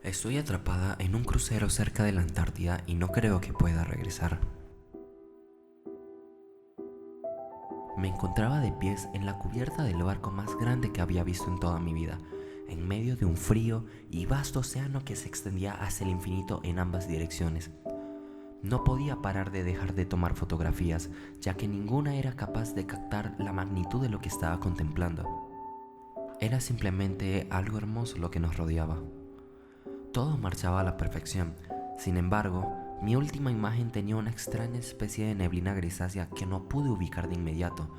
Estoy atrapada en un crucero cerca de la Antártida y no creo que pueda regresar. Me encontraba de pies en la cubierta del barco más grande que había visto en toda mi vida, en medio de un frío y vasto océano que se extendía hacia el infinito en ambas direcciones. No podía parar de dejar de tomar fotografías, ya que ninguna era capaz de captar la magnitud de lo que estaba contemplando. Era simplemente algo hermoso lo que nos rodeaba. Todo marchaba a la perfección. Sin embargo, mi última imagen tenía una extraña especie de neblina grisácea que no pude ubicar de inmediato,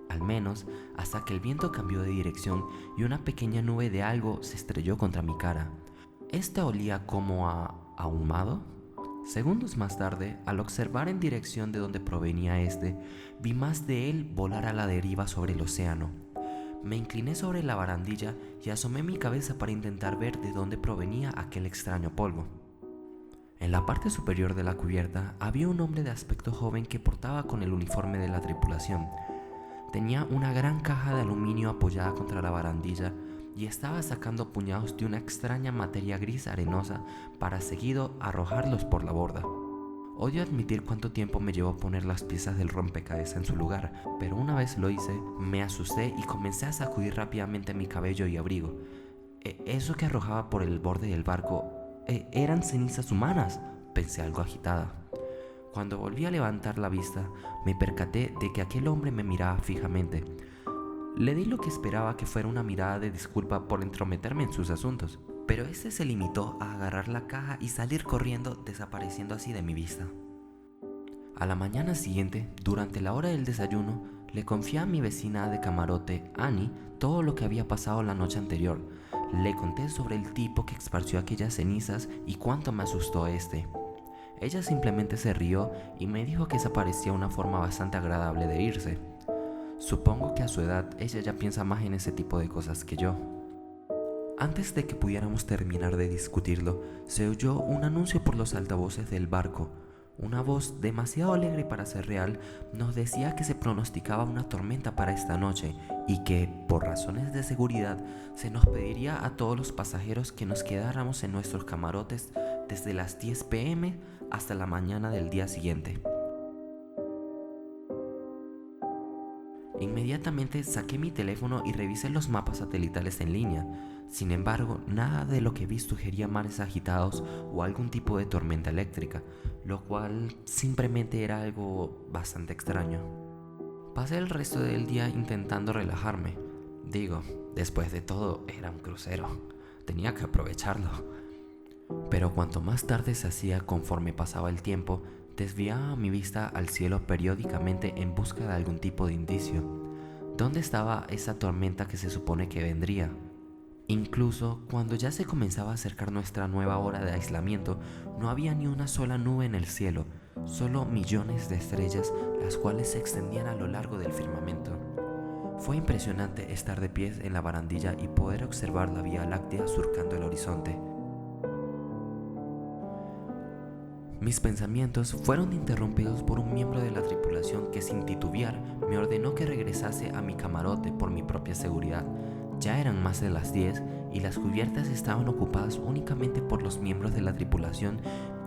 al menos hasta que el viento cambió de dirección y una pequeña nube de algo se estrelló contra mi cara. Esta olía como a ahumado. Segundos más tarde, al observar en dirección de donde provenía vi más de él volar a la deriva sobre el océano. Me incliné sobre la barandilla y asomé mi cabeza para intentar ver de dónde provenía aquel extraño polvo. En la parte superior de la cubierta había un hombre de aspecto joven que portaba con el uniforme de la tripulación. Tenía una gran caja de aluminio apoyada contra la barandilla y estaba sacando puñados de una extraña materia gris arenosa para seguido arrojarlos por la borda. Odio admitir cuánto tiempo me llevó poner las piezas del rompecabezas en su lugar, pero una vez lo hice, me asusté y comencé a sacudir rápidamente mi cabello y abrigo. Eso que arrojaba por el borde del barco, eran cenizas humanas, pensé algo agitada. Cuando volví a levantar la vista, me percaté de que aquel hombre me miraba fijamente. Le di lo que esperaba que fuera una mirada de disculpa por entrometerme en sus asuntos, pero este se limitó a agarrar la caja y salir corriendo, desapareciendo así de mi vista. A la mañana siguiente, durante la hora del desayuno, le confié a mi vecina de camarote, Annie, todo lo que había pasado la noche anterior. Le conté sobre el tipo que esparció aquellas cenizas y cuánto me asustó este. Ella simplemente se rió y me dijo que esa parecía una forma bastante agradable de irse. Supongo que a su edad ella ya piensa más en ese tipo de cosas que yo. Antes de que pudiéramos terminar de discutirlo, se oyó un anuncio por los altavoces del barco. Una voz demasiado alegre para ser real nos decía que se pronosticaba una tormenta para esta noche y que, por razones de seguridad, se nos pediría a todos los pasajeros que nos quedáramos en nuestros camarotes desde las 10 p.m. hasta la mañana del día siguiente. Inmediatamente saqué mi teléfono y revisé los mapas satelitales en línea. Sin embargo, nada de lo que vi sugería mares agitados o algún tipo de tormenta eléctrica, lo cual simplemente era algo bastante extraño. Pasé el resto del día intentando relajarme. Digo, después de todo, era un crucero. Tenía que aprovecharlo. Pero cuanto más tarde se hacía conforme pasaba el tiempo, desviaba mi vista al cielo periódicamente en busca de algún tipo de indicio. ¿Dónde estaba esa tormenta que se supone que vendría? Incluso cuando ya se comenzaba a acercar nuestra nueva hora de aislamiento, no había ni una sola nube en el cielo, solo millones de estrellas, las cuales se extendían a lo largo del firmamento. Fue impresionante estar de pies en la barandilla y poder observar la Vía Láctea surcando el horizonte. Mis pensamientos fueron interrumpidos por un miembro de la tripulación que, sin titubear, me ordenó que regresase a mi camarote por mi propia seguridad. Ya eran más de las 10 y las cubiertas estaban ocupadas únicamente por los miembros de la tripulación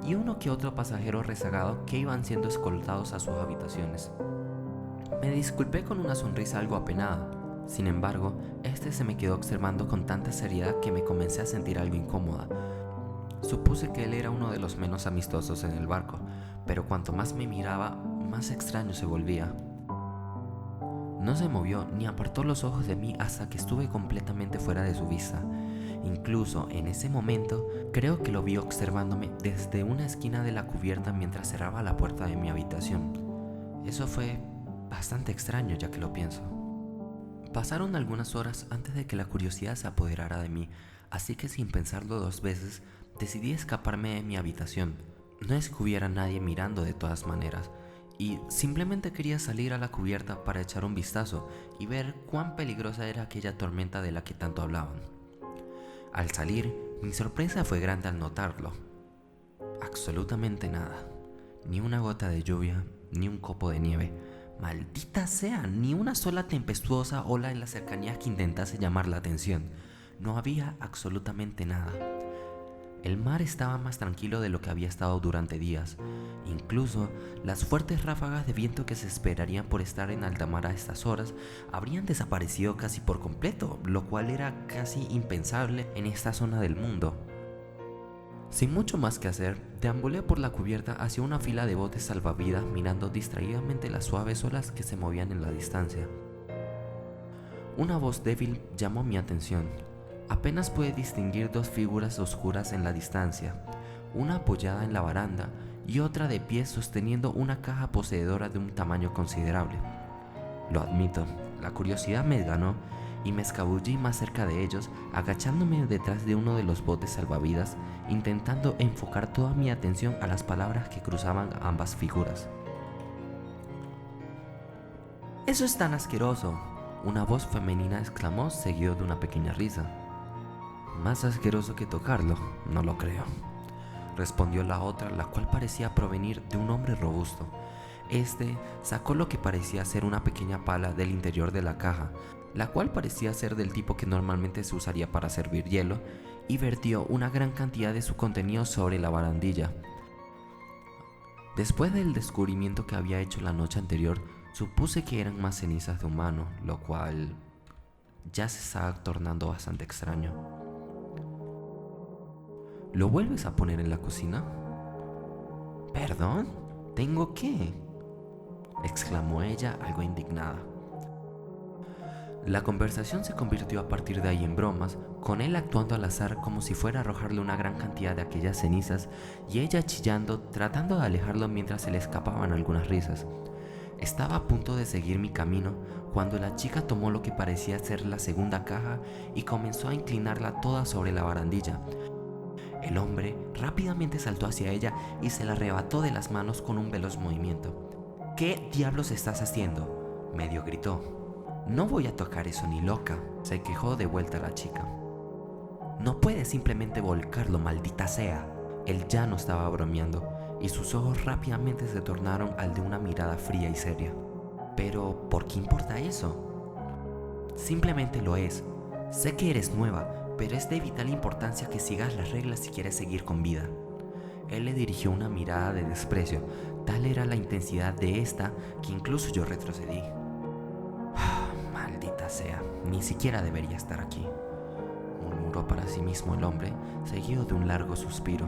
y uno que otro pasajero rezagado que iban siendo escoltados a sus habitaciones. Me disculpé con una sonrisa algo apenada. Sin embargo, se me quedó observando con tanta seriedad que me comencé a sentir algo incómoda. Supuse que él era uno de los menos amistosos en el barco, pero cuanto más me miraba, más extraño se volvía. No se movió ni apartó los ojos de mí hasta que estuve completamente fuera de su vista. Incluso en ese momento, creo que lo vi observándome desde una esquina de la cubierta mientras cerraba la puerta de mi habitación. Eso fue bastante extraño, ya que lo pienso. Pasaron algunas horas antes de que la curiosidad se apoderara de mí, así que sin pensarlo dos veces, decidí escaparme de mi habitación. No es que hubiera nadie mirando de todas maneras, y simplemente quería salir a la cubierta para echar un vistazo y ver cuán peligrosa era aquella tormenta de la que tanto hablaban. Al salir, mi sorpresa fue grande al notarlo. Absolutamente nada. Ni una gota de lluvia, ni un copo de nieve. Maldita sea, ni una sola tempestuosa ola en las cercanías que intentase llamar la atención. No había absolutamente nada. El mar estaba más tranquilo de lo que había estado durante días. Incluso las fuertes ráfagas de viento que se esperarían por estar en alta mar a estas horas habrían desaparecido casi por completo, lo cual era casi impensable en esta zona del mundo. Sin mucho más que hacer, deambulé por la cubierta hacia una fila de botes salvavidas mirando distraídamente las suaves olas que se movían en la distancia. Una voz débil llamó mi atención. Apenas pude distinguir dos figuras oscuras en la distancia, una apoyada en la baranda y otra de pie sosteniendo una caja poseedora de un tamaño considerable. Lo admito, la curiosidad me ganó y me escabullí más cerca de ellos, agachándome detrás de uno de los botes salvavidas, intentando enfocar toda mi atención a las palabras que cruzaban ambas figuras. «¡Eso es tan asqueroso!», una voz femenina exclamó, seguido de una pequeña risa. «Más asqueroso que tocarlo, no lo creo», respondió la otra, la cual parecía provenir de un hombre robusto. Este sacó lo que parecía ser una pequeña pala del interior de la caja, la cual parecía ser del tipo que normalmente se usaría para servir hielo, y vertió una gran cantidad de su contenido sobre la barandilla. Después del descubrimiento que había hecho la noche anterior, supuse que eran más cenizas de humano, lo cual ya se estaba tornando bastante extraño. «¿Lo vuelves a poner en la cocina?». «¿Perdón? ¿Tengo qué?», exclamó ella, algo indignada. La conversación se convirtió a partir de ahí en bromas, con él actuando al azar como si fuera a arrojarle una gran cantidad de aquellas cenizas y ella chillando, tratando de alejarlo mientras se le escapaban algunas risas. Estaba a punto de seguir mi camino cuando la chica tomó lo que parecía ser la segunda caja y comenzó a inclinarla toda sobre la barandilla. El hombre rápidamente saltó hacia ella y se la arrebató de las manos con un veloz movimiento. «¿Qué diablos estás haciendo?», medio gritó. «No voy a tocar eso ni loca», se quejó de vuelta la chica. «No puedes simplemente volcarlo, maldita sea». Él ya no estaba bromeando y sus ojos rápidamente se tornaron al de una mirada fría y seria. «¿Pero por qué importa eso?». «Simplemente lo es. Sé que eres nueva, pero es de vital importancia que sigas las reglas si quieres seguir con vida». Él le dirigió una mirada de desprecio. Tal era la intensidad de esta que incluso yo retrocedí. «Maldita sea, ni siquiera debería estar aquí», murmuró para sí mismo el hombre, seguido de un largo suspiro.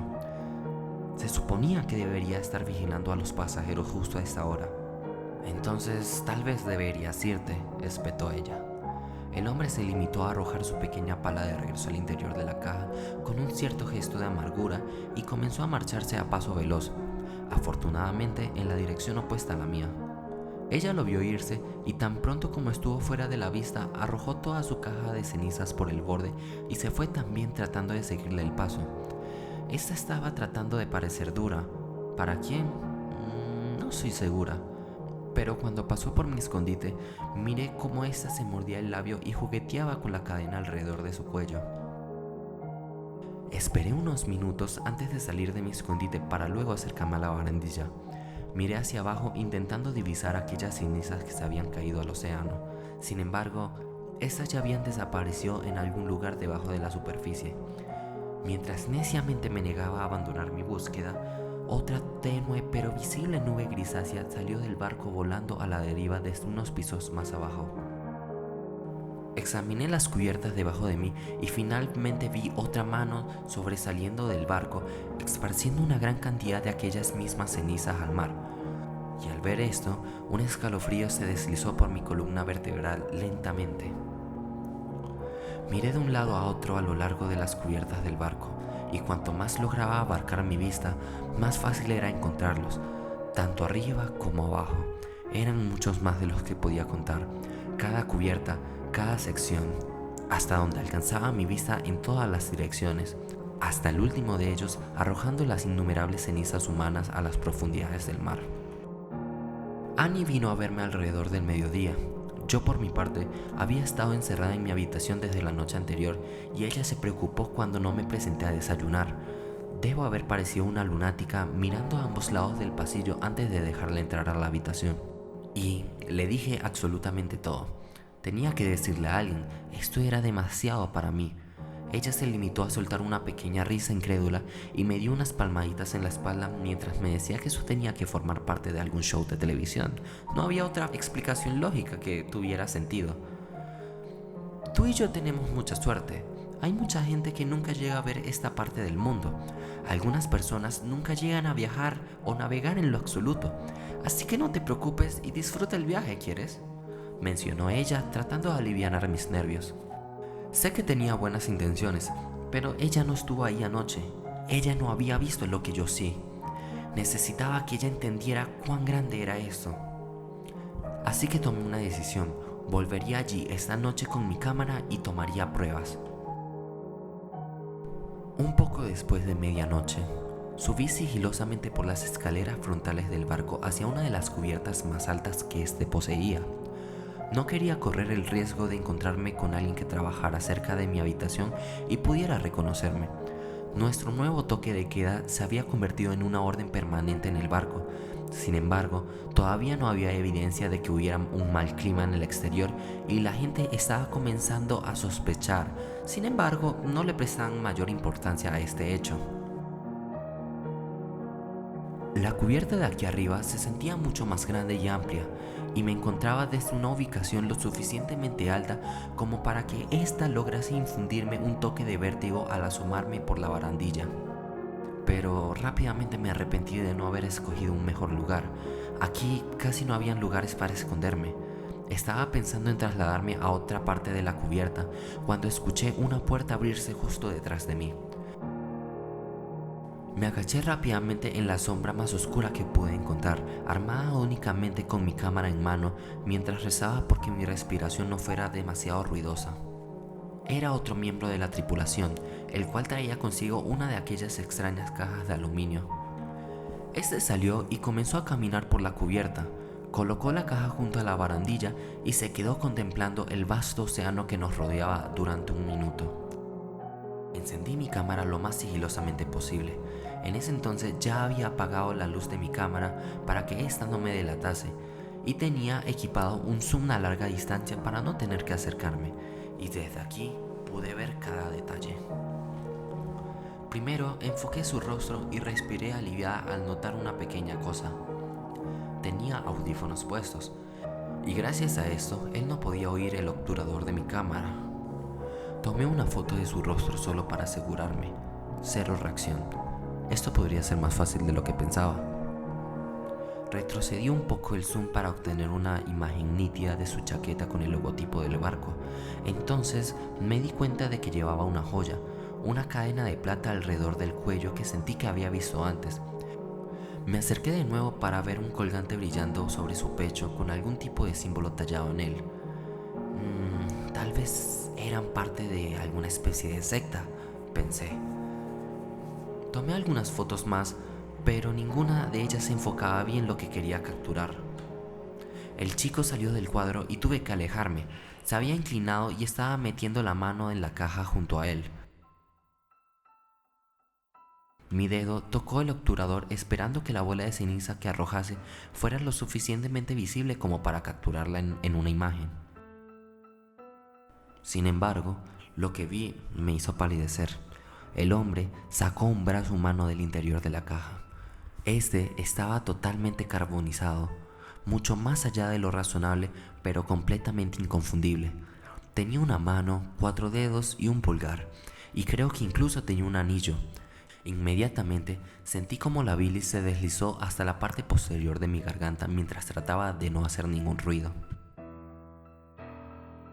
«Se suponía que debería estar vigilando a los pasajeros justo a esta hora». «Entonces tal vez deberías irte», espetó ella. El hombre se limitó a arrojar su pequeña pala de regreso al interior de la caja con un cierto gesto de amargura y comenzó a marcharse a paso veloz, afortunadamente en la dirección opuesta a la mía. Ella lo vio irse y tan pronto como estuvo fuera de la vista arrojó toda su caja de cenizas por el borde y se fue también tratando de seguirle el paso. Esta estaba tratando de parecer dura. ¿Para quién? No soy segura. Pero cuando pasó por mi escondite, miré cómo ésta se mordía el labio y jugueteaba con la cadena alrededor de su cuello. Esperé unos minutos antes de salir de mi escondite para luego acercarme a la barandilla. Miré hacia abajo intentando divisar aquellas cenizas que se habían caído al océano. Sin embargo, estas ya habían desaparecido en algún lugar debajo de la superficie. Mientras neciamente me negaba a abandonar mi búsqueda, otra tenue pero visible nube grisácea salió del barco volando a la deriva desde unos pisos más abajo. Examiné las cubiertas debajo de mí y finalmente vi otra mano sobresaliendo del barco, esparciendo una gran cantidad de aquellas mismas cenizas al mar. Y al ver esto, un escalofrío se deslizó por mi columna vertebral lentamente. Miré de un lado a otro a lo largo de las cubiertas del barco, y cuanto más lograba abarcar mi vista, más fácil era encontrarlos, tanto arriba como abajo. Eran muchos más de los que podía contar, cada cubierta, cada sección, hasta donde alcanzaba mi vista en todas las direcciones, hasta el último de ellos arrojando las innumerables cenizas humanas a las profundidades del mar. Annie vino a verme alrededor del mediodía. Yo, por mi parte, había estado encerrada en mi habitación desde la noche anterior y ella se preocupó cuando no me presenté a desayunar. Debo haber parecido una lunática mirando a ambos lados del pasillo antes de dejarla entrar a la habitación. Y le dije absolutamente todo. Tenía que decirle a alguien, esto era demasiado para mí. Ella se limitó a soltar una pequeña risa incrédula y me dio unas palmaditas en la espalda mientras me decía que eso tenía que formar parte de algún show de televisión. No había otra explicación lógica que tuviera sentido. Tú y yo tenemos mucha suerte. Hay mucha gente que nunca llega a ver esta parte del mundo. Algunas personas nunca llegan a viajar o navegar en lo absoluto. Así que no te preocupes y disfruta el viaje, ¿quieres?, mencionó ella, tratando de aliviar mis nervios. Sé que tenía buenas intenciones, pero ella no estuvo ahí anoche. Ella no había visto lo que yo sí. Necesitaba que ella entendiera cuán grande era esto. Así que tomé una decisión. Volvería allí esta noche con mi cámara y tomaría pruebas. Un poco después de medianoche, subí sigilosamente por las escaleras frontales del barco hacia una de las cubiertas más altas que éste poseía. No quería correr el riesgo de encontrarme con alguien que trabajara cerca de mi habitación y pudiera reconocerme. Nuestro nuevo toque de queda se había convertido en una orden permanente en el barco. Sin embargo, todavía no había evidencia de que hubiera un mal clima en el exterior y la gente estaba comenzando a sospechar. Sin embargo, no le prestaban mayor importancia a este hecho. La cubierta de aquí arriba se sentía mucho más grande y amplia, y me encontraba desde una ubicación lo suficientemente alta como para que ésta lograse infundirme un toque de vértigo al asomarme por la barandilla. Pero rápidamente me arrepentí de no haber escogido un mejor lugar. Aquí casi no habían lugares para esconderme. Estaba pensando en trasladarme a otra parte de la cubierta cuando escuché una puerta abrirse justo detrás de mí. Me agaché rápidamente en la sombra más oscura que pude encontrar, armada únicamente con mi cámara en mano, mientras rezaba porque mi respiración no fuera demasiado ruidosa. Era otro miembro de la tripulación, el cual traía consigo una de aquellas extrañas cajas de aluminio. Este salió y comenzó a caminar por la cubierta, colocó la caja junto a la barandilla y se quedó contemplando el vasto océano que nos rodeaba durante un minuto. Encendí mi cámara lo más sigilosamente posible. En ese entonces ya había apagado la luz de mi cámara para que ésta no me delatase y tenía equipado un zoom a larga distancia para no tener que acercarme, y desde aquí pude ver cada detalle. Primero enfoqué su rostro y respiré aliviada al notar una pequeña cosa. Tenía audífonos puestos y gracias a esto él no podía oír el obturador de mi cámara. Tomé una foto de su rostro solo para asegurarme. Cero reacción. Esto podría ser más fácil de lo que pensaba. Retrocedí un poco el zoom para obtener una imagen nítida de su chaqueta con el logotipo del barco. Entonces me di cuenta de que llevaba una joya, una cadena de plata alrededor del cuello que sentí que había visto antes. Me acerqué de nuevo para ver un colgante brillando sobre su pecho con algún tipo de símbolo tallado en él. Tal vez eran parte de alguna especie de secta, pensé. Tomé algunas fotos más, pero ninguna de ellas enfocaba bien lo que quería capturar. El chico salió del cuadro y tuve que alejarme. Se había inclinado y estaba metiendo la mano en la caja junto a él. Mi dedo tocó el obturador esperando que la bola de ceniza que arrojase fuera lo suficientemente visible como para capturarla en una imagen. Sin embargo, lo que vi me hizo palidecer. El hombre sacó un brazo humano del interior de la caja. Este estaba totalmente carbonizado, mucho más allá de lo razonable, pero completamente inconfundible. Tenía una mano, 4 dedos y un pulgar, y creo que incluso tenía un anillo. Inmediatamente sentí como la bilis se deslizó hasta la parte posterior de mi garganta mientras trataba de no hacer ningún ruido.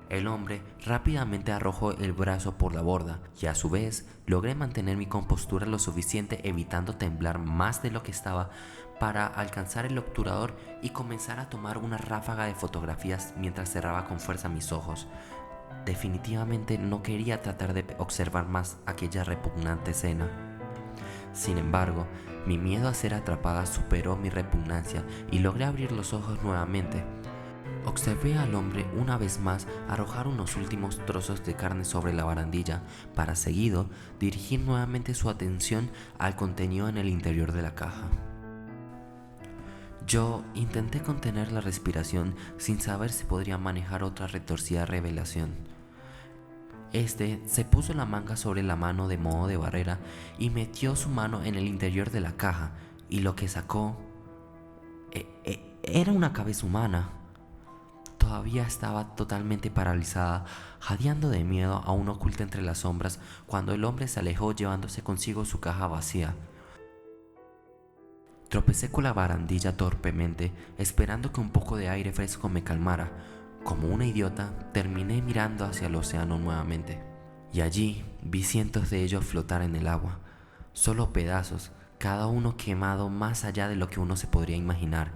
El hombre rápidamente arrojó el brazo por la borda y a su vez logré mantener mi compostura lo suficiente, evitando temblar más de lo que estaba, para alcanzar el obturador y comenzar a tomar una ráfaga de fotografías mientras cerraba con fuerza mis ojos. Definitivamente no quería tratar de observar más aquella repugnante escena. Sin embargo, mi miedo a ser atrapada superó mi repugnancia y logré abrir los ojos nuevamente. Observé al hombre una vez más arrojar unos últimos trozos de carne sobre la barandilla para seguido dirigir nuevamente su atención al contenido en el interior de la caja. Yo intenté contener la respiración sin saber si podría manejar otra retorcida revelación. Este se puso la manga sobre la mano de modo de barrera y metió su mano en el interior de la caja, y lo que sacó era una cabeza humana. Todavía estaba totalmente paralizada, jadeando de miedo aún oculta entre las sombras, cuando el hombre se alejó llevándose consigo su caja vacía. Tropecé con la barandilla torpemente, esperando que un poco de aire fresco me calmara. Como una idiota, terminé mirando hacia el océano nuevamente, y allí vi cientos de ellos flotar en el agua, solo pedazos, cada uno quemado más allá de lo que uno se podría imaginar.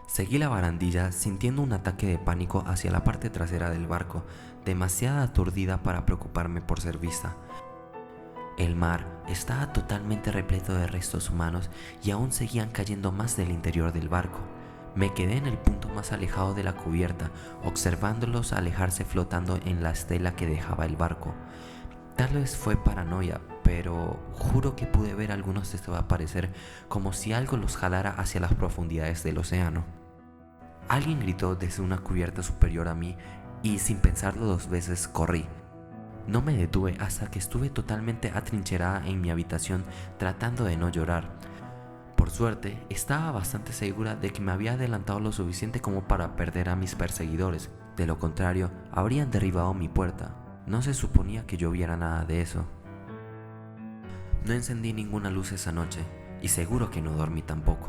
Seguí la barandilla sintiendo un ataque de pánico hacia la parte trasera del barco, demasiado aturdida para preocuparme por ser vista. El mar estaba totalmente repleto de restos humanos y aún seguían cayendo más del interior del barco. Me quedé en el punto más alejado de la cubierta, observándolos alejarse flotando en la estela que dejaba el barco. Tal vez fue paranoia, pero juro que pude ver a algunos desaparecer como si algo los jalara hacia las profundidades del océano. Alguien gritó desde una cubierta superior a mí y sin pensarlo dos veces corrí. No me detuve hasta que estuve totalmente atrincherada en mi habitación tratando de no llorar. Por suerte, estaba bastante segura de que me había adelantado lo suficiente como para perder a mis perseguidores. De lo contrario, habrían derribado mi puerta. No se suponía que yo viera nada de eso. No encendí ninguna luz esa noche, y seguro que no dormí tampoco.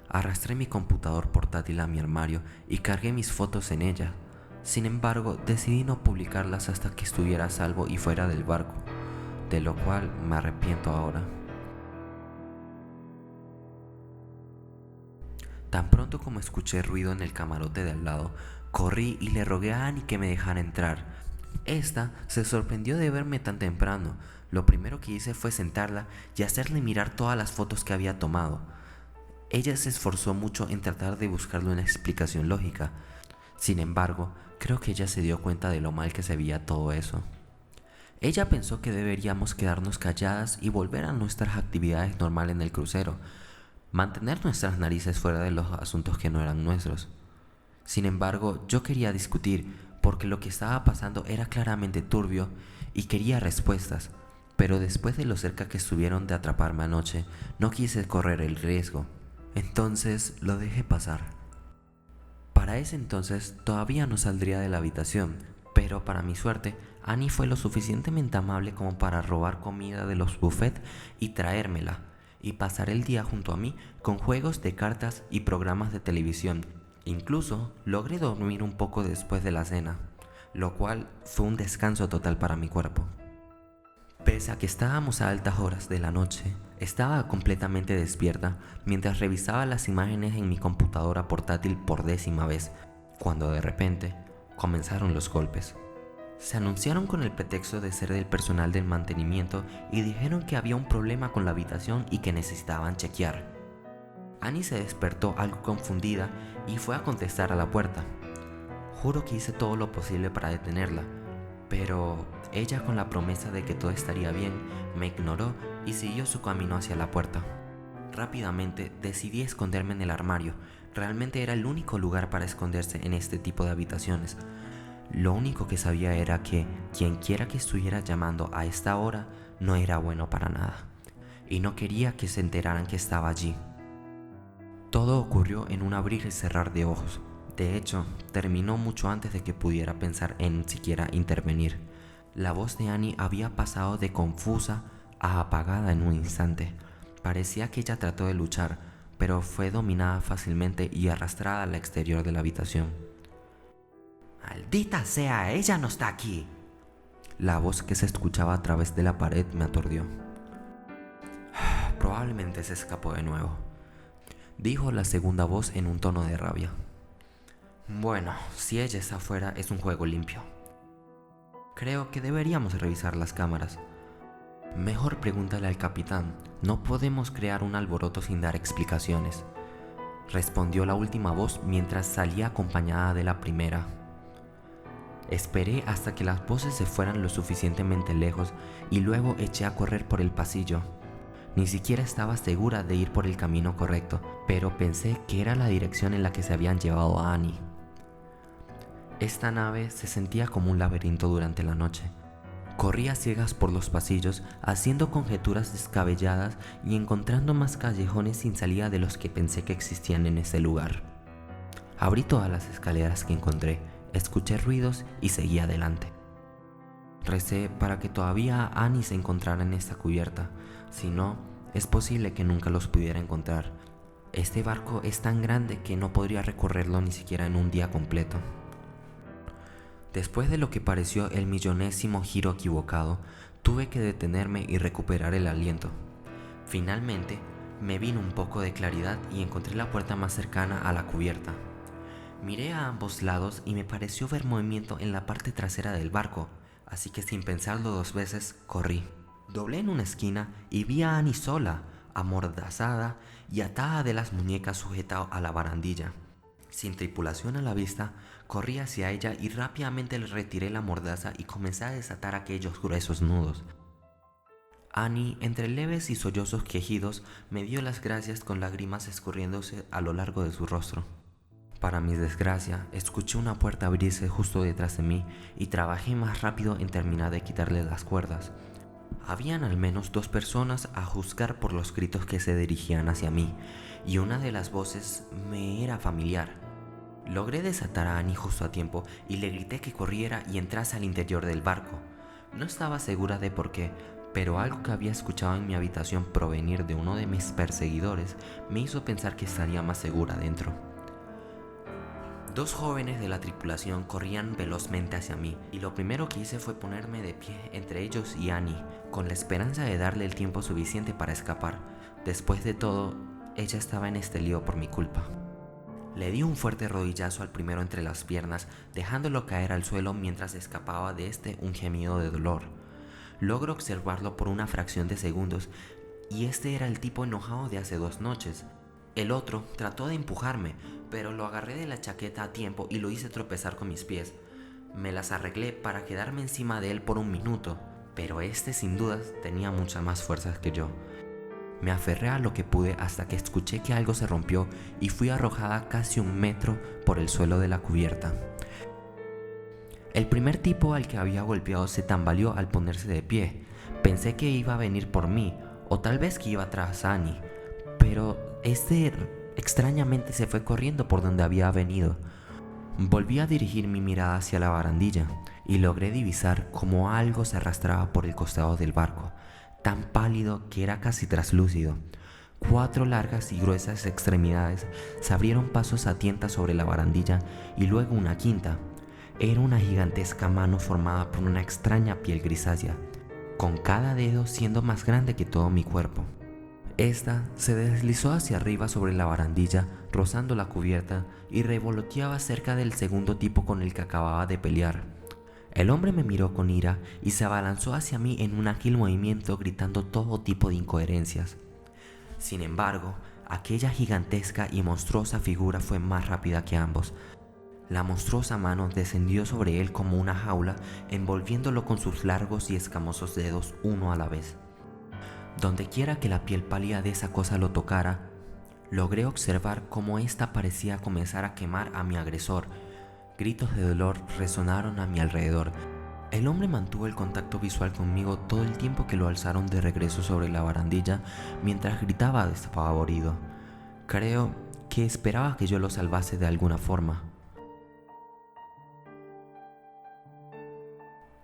Arrastré mi computador portátil a mi armario y cargué mis fotos en ella. Sin embargo, decidí no publicarlas hasta que estuviera a salvo y fuera del barco, de lo cual me arrepiento ahora. Tan pronto como escuché ruido en el camarote de al lado, corrí y le rogué a Annie que me dejara entrar. Esta se sorprendió de verme tan temprano. Lo primero que hice fue sentarla y hacerle mirar todas las fotos que había tomado. Ella se esforzó mucho en tratar de buscarle una explicación lógica. Sin embargo, creo que ella se dio cuenta de lo mal que se veía todo eso. Ella pensó que deberíamos quedarnos calladas y volver a nuestras actividades normales en el crucero, mantener nuestras narices fuera de los asuntos que no eran nuestros. Sin embargo, yo quería discutir porque lo que estaba pasando era claramente turbio y quería respuestas, pero después de lo cerca que estuvieron de atraparme anoche, no quise correr el riesgo. Entonces lo dejé pasar. Para ese entonces todavía no saldría de la habitación, pero para mi suerte, Annie fue lo suficientemente amable como para robar comida de los buffets y traérmela, y pasar el día junto a mí con juegos de cartas y programas de televisión. Incluso logré dormir un poco después de la cena, lo cual fue un descanso total para mi cuerpo. Pese a que estábamos a altas horas de la noche, estaba completamente despierta mientras revisaba las imágenes en mi computadora portátil por 10ª vez, cuando de repente comenzaron los golpes. Se anunciaron con el pretexto de ser del personal del mantenimiento y dijeron que había un problema con la habitación y que necesitaban chequear. Annie se despertó algo confundida y fue a contestar a la puerta. Juro que hice todo lo posible para detenerla, pero ella, con la promesa de que todo estaría bien, me ignoró y siguió su camino hacia la puerta. Rápidamente decidí esconderme en el armario. Realmente era el único lugar para esconderse en este tipo de habitaciones. Lo único que sabía era que quienquiera que estuviera llamando a esta hora no era bueno para nada, y no quería que se enteraran que estaba allí. Todo ocurrió en un abrir y cerrar de ojos. De hecho, terminó mucho antes de que pudiera pensar en siquiera intervenir. La voz de Annie había pasado de confusa a apagada en un instante. Parecía que ella trató de luchar, pero fue dominada fácilmente y arrastrada al exterior de la habitación. ¡Maldita sea! ¡Ella no está aquí! La voz que se escuchaba a través de la pared me aturdió. Probablemente se escapó de nuevo, dijo la segunda voz en un tono de rabia. Bueno, si ella está afuera es un juego limpio. Creo que deberíamos revisar las cámaras. Mejor pregúntale al capitán. No podemos crear un alboroto sin dar explicaciones, respondió la última voz mientras salía acompañada de la primera. Esperé hasta que las voces se fueran lo suficientemente lejos y luego eché a correr por el pasillo. Ni siquiera estaba segura de ir por el camino correcto, pero pensé que era la dirección en la que se habían llevado a Annie. Esta nave se sentía como un laberinto durante la noche, Corrí a ciegas por los pasillos, haciendo conjeturas descabelladas y encontrando más callejones sin salida de los que pensé que existían en ese lugar. Abrí todas las escaleras que encontré, escuché ruidos y seguí adelante. Recé para que todavía Annie se encontrara en esta cubierta, si no, es posible que nunca los pudiera encontrar. Este barco es tan grande que no podría recorrerlo ni siquiera en un día completo. Después de lo que pareció el millonésimo giro equivocado, tuve que detenerme y recuperar el aliento. Finalmente, me vino un poco de claridad y encontré la puerta más cercana a la cubierta. Miré a ambos lados y me pareció ver movimiento en la parte trasera del barco, así que sin pensarlo dos veces, corrí. Doblé en una esquina y vi a Annie sola, amordazada y atada de las muñecas sujetada a la barandilla. Sin tripulación a la vista, corrí hacia ella y rápidamente le retiré la mordaza y comencé a desatar aquellos gruesos nudos. Annie, entre leves y sollozos quejidos, me dio las gracias con lágrimas escurriéndose a lo largo de su rostro. Para mi desgracia, escuché una puerta abrirse justo detrás de mí y trabajé más rápido en terminar de quitarle las cuerdas. Habían al menos 2 personas a juzgar por los gritos que se dirigían hacia mí, y una de las voces me era familiar. Logré desatar a Annie justo a tiempo y le grité que corriera y entrase al interior del barco. No estaba segura de por qué, pero algo que había escuchado en mi habitación provenir de uno de mis perseguidores me hizo pensar que estaría más segura dentro. 2 jóvenes de la tripulación corrían velozmente hacia mí y lo primero que hice fue ponerme de pie entre ellos y Annie, con la esperanza de darle el tiempo suficiente para escapar. Después de todo, ella estaba en este lío por mi culpa. Le di un fuerte rodillazo al primero entre las piernas, dejándolo caer al suelo mientras escapaba de un gemido de dolor. Logro observarlo por una fracción de segundos y este era el tipo enojado de hace 2 noches. El otro trató de empujarme, pero lo agarré de la chaqueta a tiempo y lo hice tropezar con mis pies. Me las arreglé para quedarme encima de él por un minuto, pero sin dudas tenía muchas más fuerzas que yo. Me aferré a lo que pude hasta que escuché que algo se rompió y fui arrojada casi 1 metro por el suelo de la cubierta. El primer tipo al que había golpeado se tambaleó al ponerse de pie. Pensé que iba a venir por mí, o tal vez que iba tras Annie, pero extrañamente se fue corriendo por donde había venido. Volví a dirigir mi mirada hacia la barandilla y logré divisar cómo algo se arrastraba por el costado del barco, tan pálido que era casi traslúcido. 4 largas y gruesas extremidades se abrieron pasos a tientas sobre la barandilla y luego una quinta. Era una gigantesca mano formada por una extraña piel grisácea, con cada dedo siendo más grande que todo mi cuerpo. Esta se deslizó hacia arriba sobre la barandilla, rozando la cubierta, y revoloteaba cerca del segundo tipo con el que acababa de pelear. El hombre me miró con ira y se abalanzó hacia mí en un ágil movimiento gritando todo tipo de incoherencias. Sin embargo, aquella gigantesca y monstruosa figura fue más rápida que ambos. La monstruosa mano descendió sobre él como una jaula, envolviéndolo con sus largos y escamosos dedos uno a la vez. Dondequiera que la piel pálida de esa cosa lo tocara, logré observar cómo ésta parecía comenzar a quemar a mi agresor. Gritos de dolor resonaron a mi alrededor. El hombre mantuvo el contacto visual conmigo todo el tiempo que lo alzaron de regreso sobre la barandilla mientras gritaba despavorido. Creo que esperaba que yo lo salvase de alguna forma.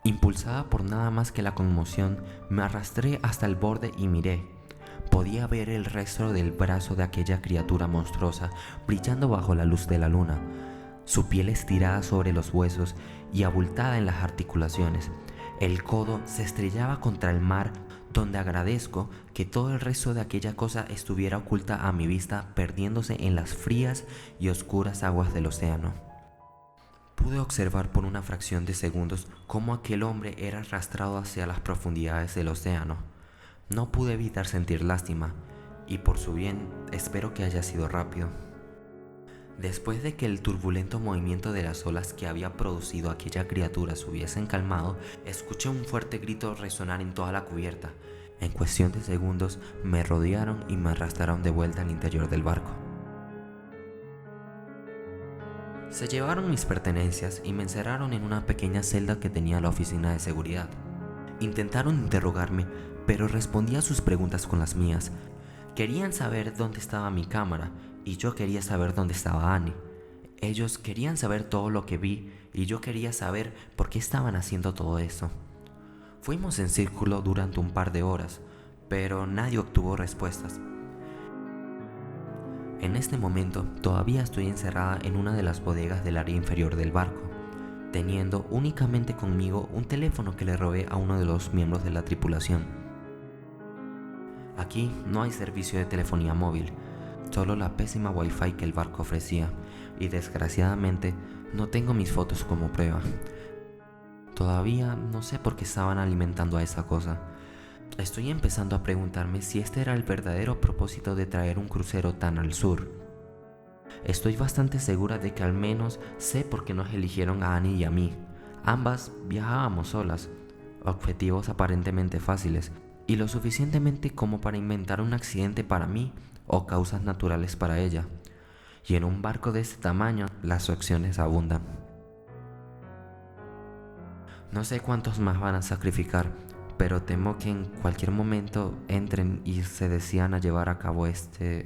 Impulsada por nada más que la conmoción, me arrastré hasta el borde y miré. Podía ver el resto del brazo de aquella criatura monstruosa brillando bajo la luz de la luna, su piel estirada sobre los huesos y abultada en las articulaciones. El codo se estrellaba contra el mar, donde agradezco que todo el resto de aquella cosa estuviera oculta a mi vista, perdiéndose en las frías y oscuras aguas del océano. Pude observar por una fracción de segundos cómo aquel hombre era arrastrado hacia las profundidades del océano. No pude evitar sentir lástima, y por su bien espero que haya sido rápido. Después de que el turbulento movimiento de las olas que había producido aquella criatura se hubiesen calmado, escuché un fuerte grito resonar en toda la cubierta. En cuestión de segundos me rodearon y me arrastraron de vuelta al interior del barco. Se llevaron mis pertenencias y me encerraron en una pequeña celda que tenía la oficina de seguridad. Intentaron interrogarme, pero respondía a sus preguntas con las mías. Querían saber dónde estaba mi cámara y yo quería saber dónde estaba Annie. Ellos querían saber todo lo que vi y yo quería saber por qué estaban haciendo todo eso. Fuimos en círculo durante un par de horas, pero nadie obtuvo respuestas. En este momento todavía estoy encerrada en una de las bodegas del área inferior del barco, teniendo únicamente conmigo un teléfono que le robé a uno de los miembros de la tripulación. Aquí no hay servicio de telefonía móvil, solo la pésima wifi que el barco ofrecía, y desgraciadamente no tengo mis fotos como prueba. Todavía no sé por qué estaban alimentando a esa cosa. Estoy empezando a preguntarme si este era el verdadero propósito de traer un crucero tan al sur. Estoy bastante segura de que al menos sé por qué nos eligieron a Annie y a mí. Ambas viajábamos solas, objetivos aparentemente fáciles, y lo suficientemente como para inventar un accidente para mí o causas naturales para ella. Y en un barco de este tamaño, las opciones abundan. No sé cuántos más van a sacrificar, pero temo que en cualquier momento entren y se decidan a llevar a cabo este